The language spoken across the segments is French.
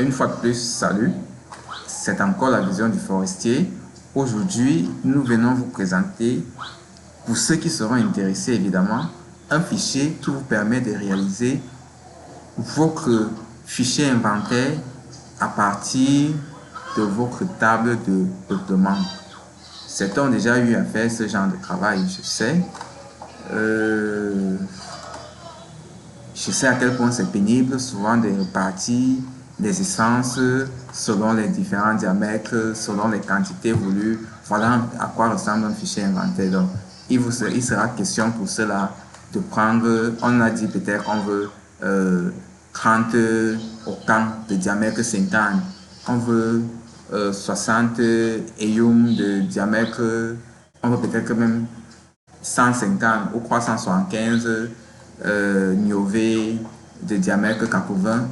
Une fois de plus, salut. C'est encore la vision du forestier. Aujourd'hui, nous venons vous présenter, pour ceux qui seront intéressés évidemment, un fichier qui vous permet de réaliser votre fichier inventaire à partir de votre table de peuplement. Certains ont déjà eu à faire ce genre de travail, je sais. Je sais à quel point c'est pénible, souvent de répartir les essences selon les différents diamètres, selon les quantités voulues. Voilà à quoi ressemble un fichier inventaire. Donc, il sera question pour cela de prendre, on a dit peut-être qu'on veut 30 octans de diamètre 50, on veut 60 EUM de diamètre, on veut peut-être même 150 ou 375 Niové de diamètre 80.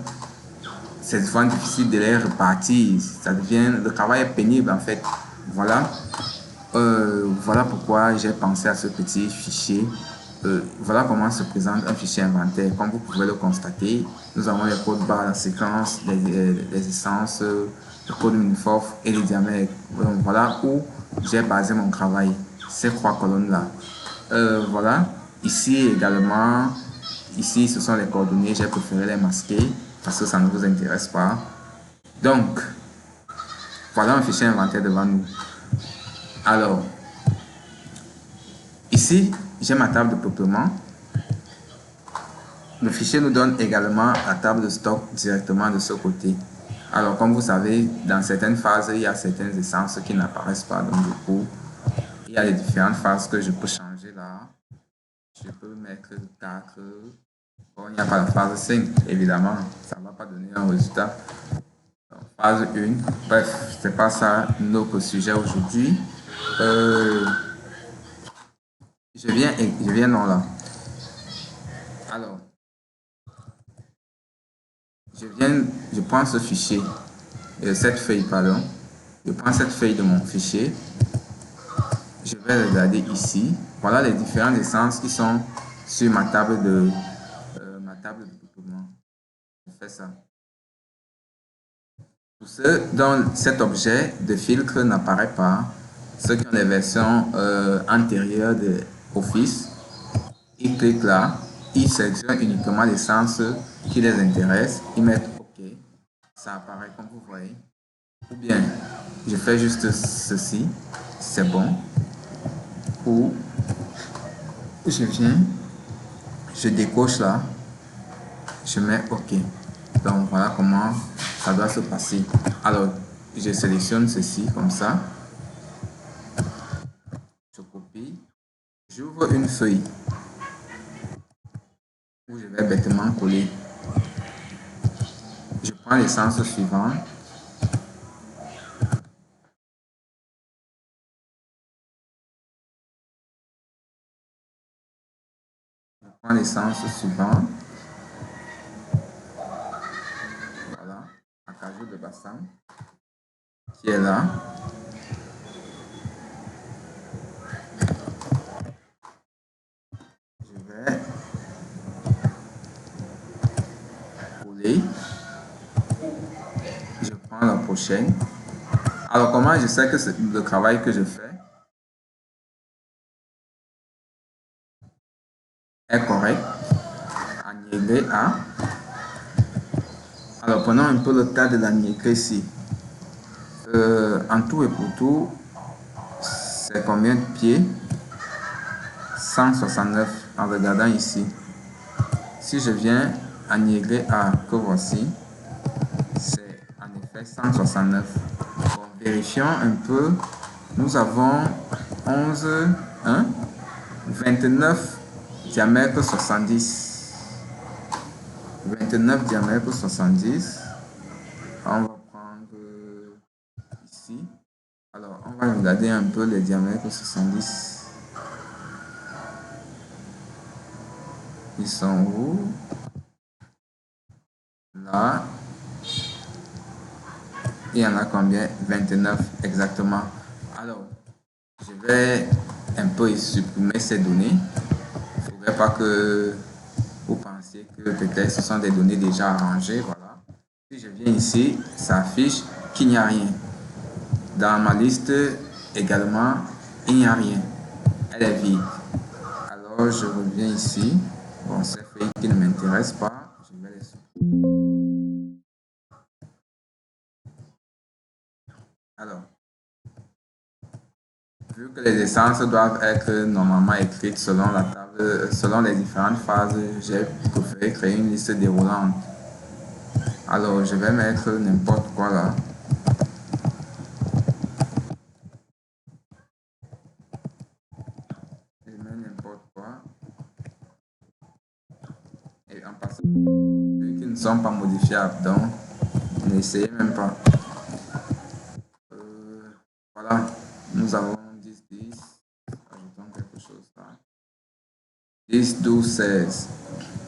C'est souvent difficile de les repartir. Ça devient, le travail est pénible en fait. Voilà. Voilà pourquoi j'ai pensé à ce petit fichier. Voilà comment se présente un fichier inventaire. Comme vous pouvez le constater, nous avons les codes barres, la séquence, les essences, le code uniforme et les diamètres. Donc voilà où j'ai basé mon travail. Ces trois colonnes-là. Voilà. Ici également, ici ce sont les coordonnées. J'ai préféré les masquer parce que ça ne vous intéresse pas. Donc, voilà un fichier inventaire devant nous. Alors, ici, j'ai ma table de peuplement. Le fichier nous donne également la table de stock directement de ce côté. Alors, comme vous savez, dans certaines phases, il y a certaines essences qui n'apparaissent pas. Donc, du coup, il y a les différentes phases que je peux changer là. Je peux mettre 4. Bon, il n'y a pas la phase 5, évidemment. Ça ne va pas donner un résultat. Donc, phase 1. Bref, ce n'est pas ça notre sujet aujourd'hui. Je viens non là. Alors, je prends ce fichier, cette feuille, pardon. Je prends cette feuille de mon fichier. Je vais regarder ici. Voilà les différentes essences qui sont sur ma table de peuplement. Je fais ça. Pour ceux dont cet objet de filtre n'apparaît pas, ceux qui ont les versions antérieures de Office, ils cliquent là, ils sélectionnent uniquement l'essence qui les intéresse, ils mettent OK, ça apparaît comme vous voyez. Ou bien, je fais juste ceci, c'est bon. Ou je viens, je décoche là, je mets OK. Donc voilà comment ça doit se passer. Alors, je sélectionne ceci comme ça. Je copie. J'ouvre une feuille où je vais bêtement coller. Je prends l'essence suivante. Je prends l'essence suivante. Voilà. Acajou de bassin qui est là. Je vais coller. Je prends la prochaine. Alors, comment je sais que c'est le travail que je fais est correct? Niégler A. Alors, prenons un peu le cas de la niégler ici. En tout et pour tout, c'est combien de pieds? 169 en regardant ici. Si je viens à niégler A que voici, c'est en effet 169. Bon, vérifions un peu. Nous avons 11, 1, 29 diamètre 70. 29 diamètre 70. On va prendre ici. Alors, on va regarder un peu les diamètres 70. Ils sont où? Là. Il y en a combien? 29 exactement. Alors, je vais un peu supprimer ces données. Il ne faudrait pas que vous pensiez que peut-être ce sont des données déjà arrangées. Voilà. Si je viens ici, ça affiche qu'il n'y a rien. Dans ma liste également, il n'y a rien. Elle est vide. Alors je reviens ici. Bon, ces feuilles qui ne m'intéressent pas, je vais les supprimer. Alors, vu que les essences doivent être normalement écrites selon la table, selon les différentes phases, j'ai préféré créer une liste déroulante. Alors, je vais mettre n'importe quoi là. Je mets n'importe quoi. Et en passant, vu qu'ils ne sont pas modifiables, donc n'essayez même pas. Voilà, nous avons 10, 10. Ajoutons quelque chose là. 10, 12, 16.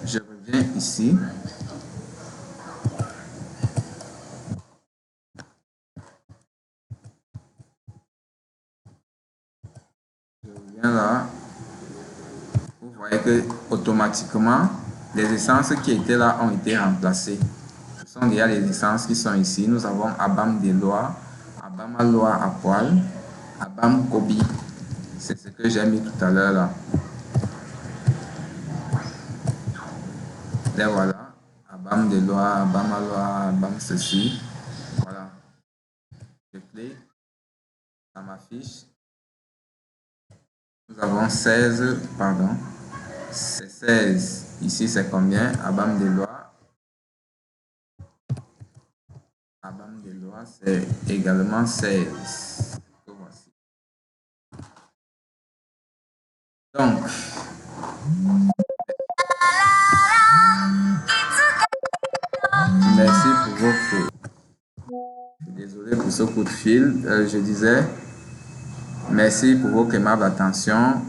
Je reviens ici. Je reviens là. Vous voyez que automatiquement, les essences qui étaient là ont été remplacées. Ce sont déjà les essences qui sont ici. Nous avons Abam Deloa, Abam Aloa à poil, Abam Kobi. C'est ce que j'ai mis tout à l'heure là. Et voilà. Abam Deloa, Abam Aloa, Abam ceci. Voilà. Je clique. Ça m'affiche. Nous avons 16, pardon. C'est 16. Ici, c'est combien? Abam Deloa. Abam Deloa, c'est également 16. Voici. Donc, merci pour votre... Désolé pour ce coup de fil. Je disais, merci pour votre aimable attention.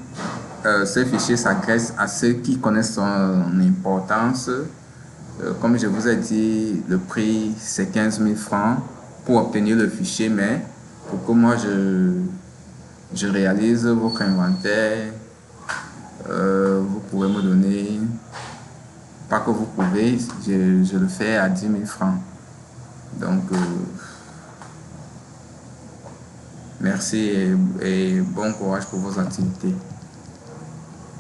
Ce fichier s'adresse à ceux qui connaissent son importance. Comme je vous ai dit, le prix, c'est 15 000 francs pour obtenir le fichier, mais pour que moi, je réalise votre inventaire, vous pouvez me donner, pas que vous pouvez, je le fais à 10 000 francs. Donc, merci et bon courage pour vos activités.